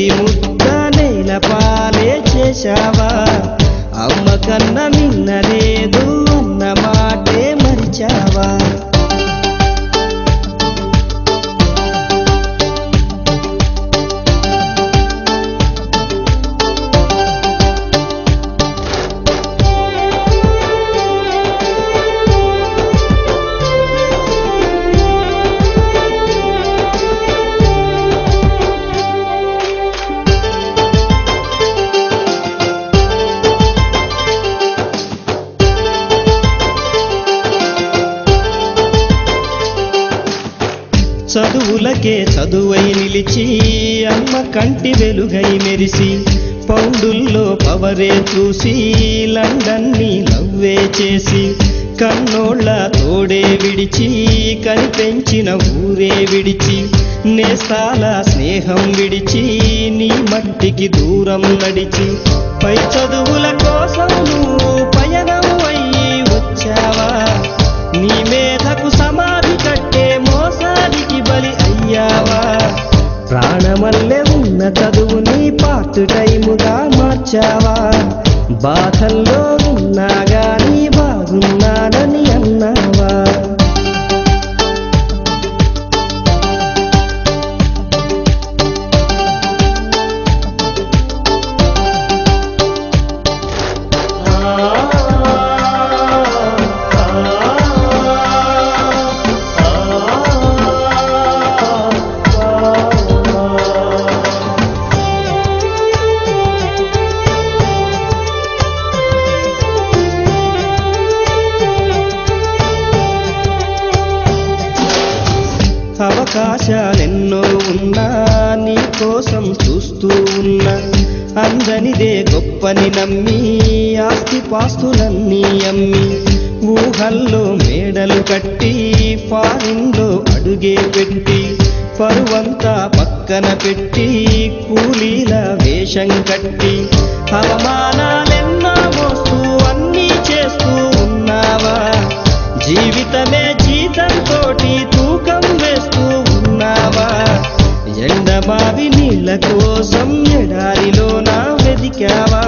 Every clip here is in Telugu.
చేతి ముద్ద నేల పాలే చేశావా అమ్మ కన్న మిన్నలేదు అన్న మాటే మరిచావా చదువులకే చదువై నిలిచి అమ్మ కంటి వెలుగై మెరిసి పౌండుల్లో పవరే చూసి లండన్ని లవ్వే చేసి కన్నోళ్ళ తోడే విడిచి కనిపెంచిన ఊరే విడిచి నేస్తాల స్నేహం విడిచి నీ మట్టికి దూరం నడిచి పై చదువుల కోసం నువ్వు పయనం అయ్యి వచ్చావా నీ మేధకు సమాధి కట్టే మోసానికి బలి అయ్యావా ప్రాణమల్లె ఉన్న చదువుని పార్ట్ టైముగా మార్చావా బాధల్లో ఉన్నా గాని బాగున్నానని అన్నావా అవకాశాలెన్నో ఉన్నా నీ కోసం చూస్తూ ఉన్నా అందనిదే గొప్పని నమ్మి ఆస్తిపాస్తులన్నీ అమ్మి ఊహల్లో మేడలు కట్టి ఫారిన్లో అడుగే పెట్టి పరువంతా పక్కన పెట్టి కూలీల వేషం కట్టి అవమానాలెన్నో మోస్తూ అన్నీ చేస్తూ ఉన్నావా జీవితమే జీతంతోటి తూకం వేస్తూ ఉన్నావా ఎండమావి నీళ్ళ కోసం ఎడారిలోన వెదికావా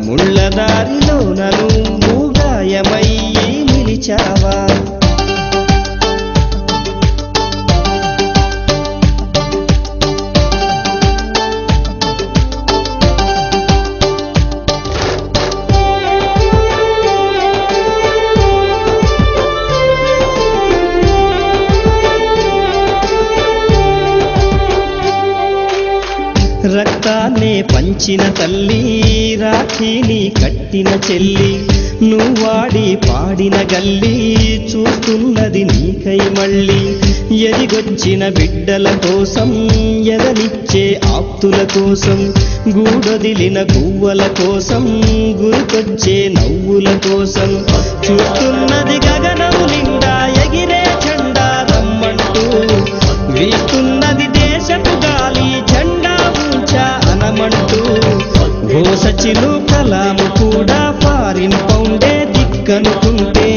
ముళ్ళ దారిలోన నువ్వు గాయమయ్యి నిలిచావా రక్తాన్నే పంచిన తల్లి రాఖీని కట్టిన చెల్లి నువ్వాడి పాడిన గల్లి చూస్తున్నది నీకై మళ్ళీ ఎదిగొచ్చిన బిడ్డల కోసం ఎదనిచ్చే ఆప్తుల కోసం గూడొదిలిన గువ్వల కోసం గురికొచ్చే నవ్వుల కోసం చూస్తున్నది గగనం నిండా ఎగిరే జెండా రమ్మంటూ వీస్తున్నది దేశపు గాలి జెండా ఉంచా అనమంటూ ఓ సచిలు కలాము కూడా ఫారిన్ పౌండే దిక్కనుకుంటే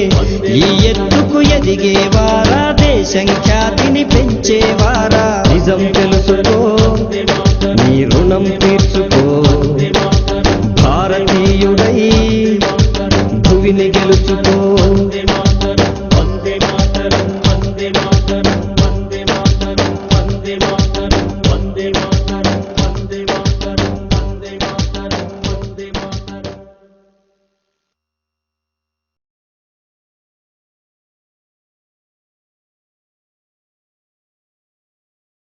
ఈ ఎత్తుకు ఎదిగేవారా దేశం ఖ్యాతిని పెంచేవారా నిజం తెలుసుకో నీ రుణం తీర్చుకో భారతీయుడై భువిని గెలుచుకో